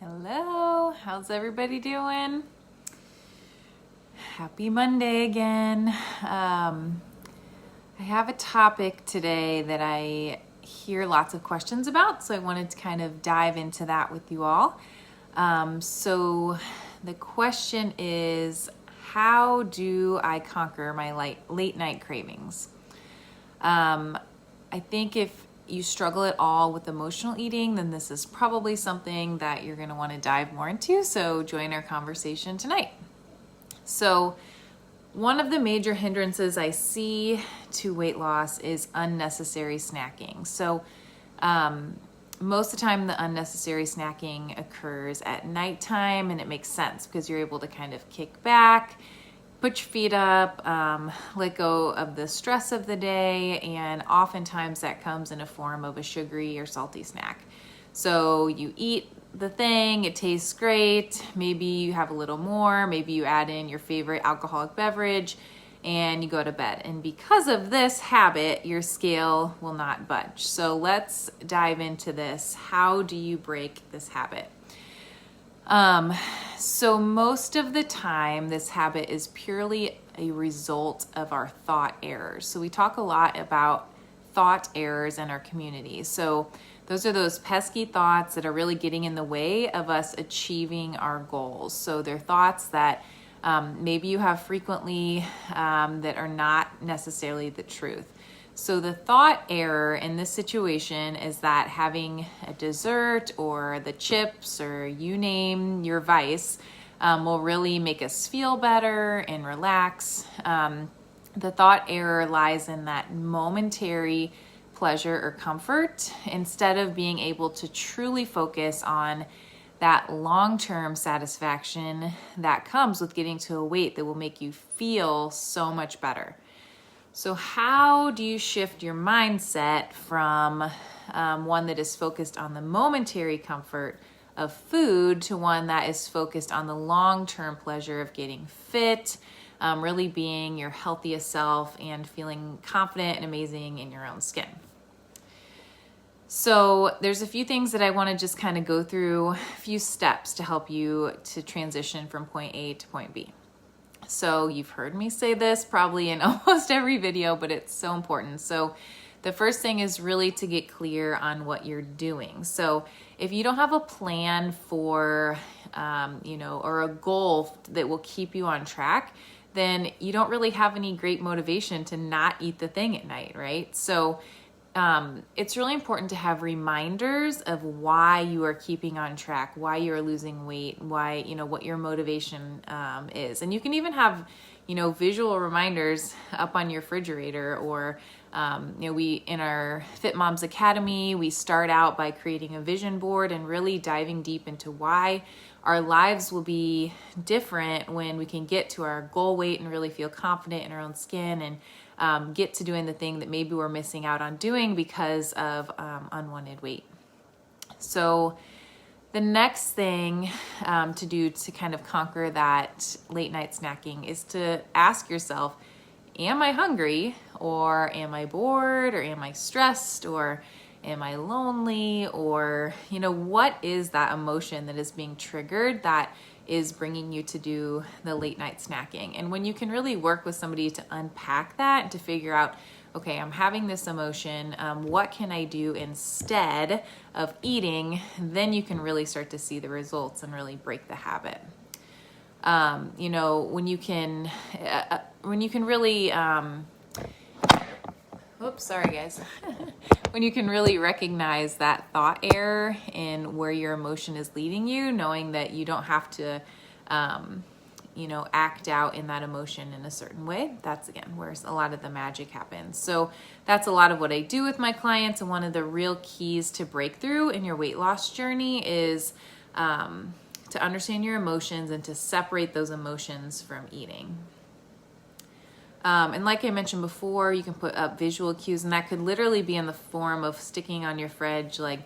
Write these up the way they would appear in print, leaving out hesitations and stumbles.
Hello, how's everybody doing? Happy Monday again. I have a topic today that I hear lots of questions about, so I wanted to kind of dive into that with you all. So the question is, how do I conquer my late night cravings? I think if you struggle at all with emotional eating, then this is probably something that you're going to want to dive more into. So join our conversation tonight. So one of the major hindrances I see to weight loss is unnecessary snacking. So most of the time, the unnecessary snacking occurs at nighttime, and it makes sense because you're able to kind of kick back, put your feet up, let go of the stress of the day, and oftentimes that comes in a form of a sugary or salty snack. So you eat the thing, it tastes great, maybe you have a little more, maybe you add in your favorite alcoholic beverage, and you go to bed. And because of this habit, your scale will not budge. So let's dive into this. How do you break this habit? So most of the time, this habit is purely a result of our thought errors. So we talk a lot about thought errors in our community. So those are those pesky thoughts that are really getting in the way of us achieving our goals. So they're thoughts that maybe you have frequently that are not necessarily the truth. So the thought error in this situation is that having a dessert or the chips or you name your vice will really make us feel better and relax. The thought error lies in that momentary pleasure or comfort instead of being able to truly focus on that long-term satisfaction that comes with getting to a weight that will make you feel so much better. So how do you shift your mindset from one that is focused on the momentary comfort of food to one that is focused on the long-term pleasure of getting fit, really being your healthiest self and feeling confident and amazing in your own skin? So there's a few things that I want to just kind of go through, a few steps to help you to transition from point A to point B. So you've heard me say this probably in almost every video, but it's so important. So the first thing is really to get clear on what you're doing. So if you don't have a plan for, or a goal that will keep you on track, then you don't really have any great motivation to not eat the thing at night, right? So it's really important to have reminders of why you are keeping on track, why you're losing weight, why, what your motivation is. And you can even have, visual reminders up on your refrigerator or, we, in our Fit Moms Academy, we start out by creating a vision board and really diving deep into why our lives will be different when we can get to our goal weight and really feel confident in our own skin and get to doing the thing that maybe we're missing out on doing because of unwanted weight. So the next thing to do to kind of conquer that late night snacking is to ask yourself, am I hungry, or am I bored, or am I stressed, or am I lonely, or, what is that emotion that is being triggered that is bringing you to do the late night snacking? And when you can really work with somebody to unpack that and to figure out, okay, I'm having this emotion, what can I do instead of eating? Then you can really start to see the results and really break the habit. When you can really, oops, sorry guys. When you can really recognize that thought error and where your emotion is leading you, knowing that you don't have to, act out in that emotion in a certain way, that's again where a lot of the magic happens. So that's a lot of what I do with my clients. And one of the real keys to breakthrough in your weight loss journey is to understand your emotions and to separate those emotions from eating. And like I mentioned before, you can put up visual cues, and that could literally be in the form of sticking on your fridge, like,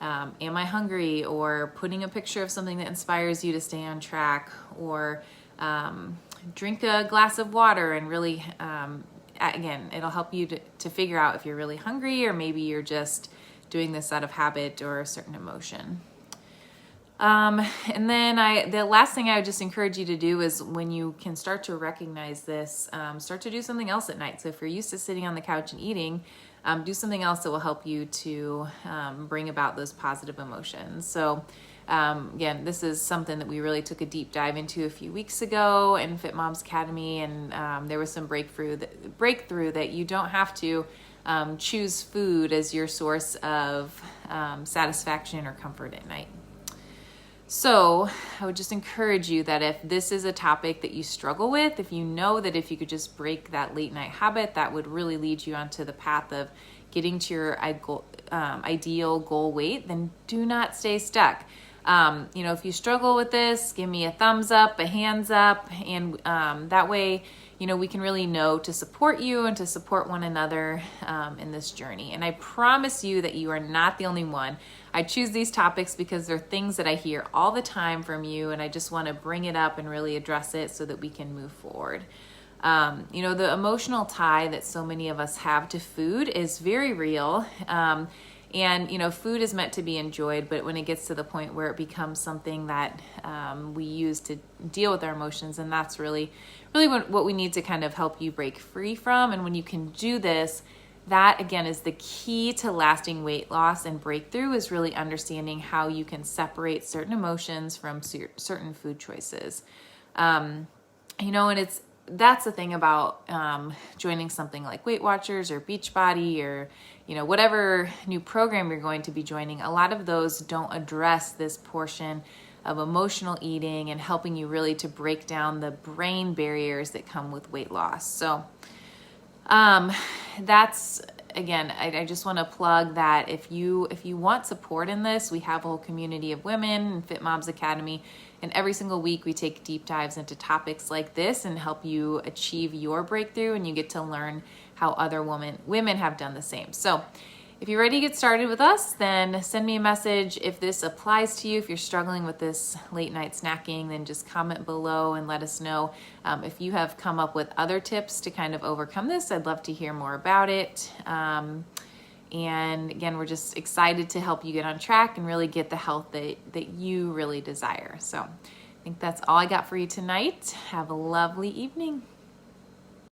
am I hungry? Or putting a picture of something that inspires you to stay on track, or drink a glass of water and really, again, it'll help you to figure out if you're really hungry or maybe you're just doing this out of habit or a certain emotion. And then the last thing I would just encourage you to do is when you can start to recognize this, start to do something else at night. So if you're used to sitting on the couch and eating, do something else that will help you to bring about those positive emotions. So again, this is something that we really took a deep dive into a few weeks ago in Fit Moms Academy, and there was some breakthrough that you don't have to choose food as your source of satisfaction or comfort at night. So I would just encourage you that if this is a topic that you struggle with, if you know that if you could just break that late night habit, that would really lead you onto the path of getting to your ideal goal weight, then do not stay stuck. If you struggle with this, give me a thumbs up, a hands up, and that way, we can really know to support you and to support one another in this journey. And I promise you that you are not the only one. I choose these topics because they're things that I hear all the time from you, and I just want to bring it up and really address it so that we can move forward. The emotional tie that so many of us have to food is very real. And food is meant to be enjoyed, but when it gets to the point where it becomes something that we use to deal with our emotions, and that's really what we need to kind of help you break free from. And when you can do this, that again is the key to lasting weight loss and breakthrough, is really understanding how you can separate certain emotions from certain food choices. And that's the thing about joining something like Weight Watchers or Beachbody or whatever new program you're going to be joining. A lot of those don't address this portion of emotional eating and helping you really to break down the brain barriers that come with weight loss. So that's, again, I just want to plug that if you want support in this, we have a whole community of women in Fit Moms Academy, and every single week we take deep dives into topics like this and help you achieve your breakthrough, and you get to learn how other women have done the same. So if you're ready to get started with us, then send me a message if this applies to you. If you're struggling with this late night snacking, then just comment below and let us know. If you have come up with other tips to kind of overcome this, I'd love to hear more about it. And again, we're just excited to help you get on track and really get the health that you really desire. So I think that's all I got for you tonight. Have a lovely evening.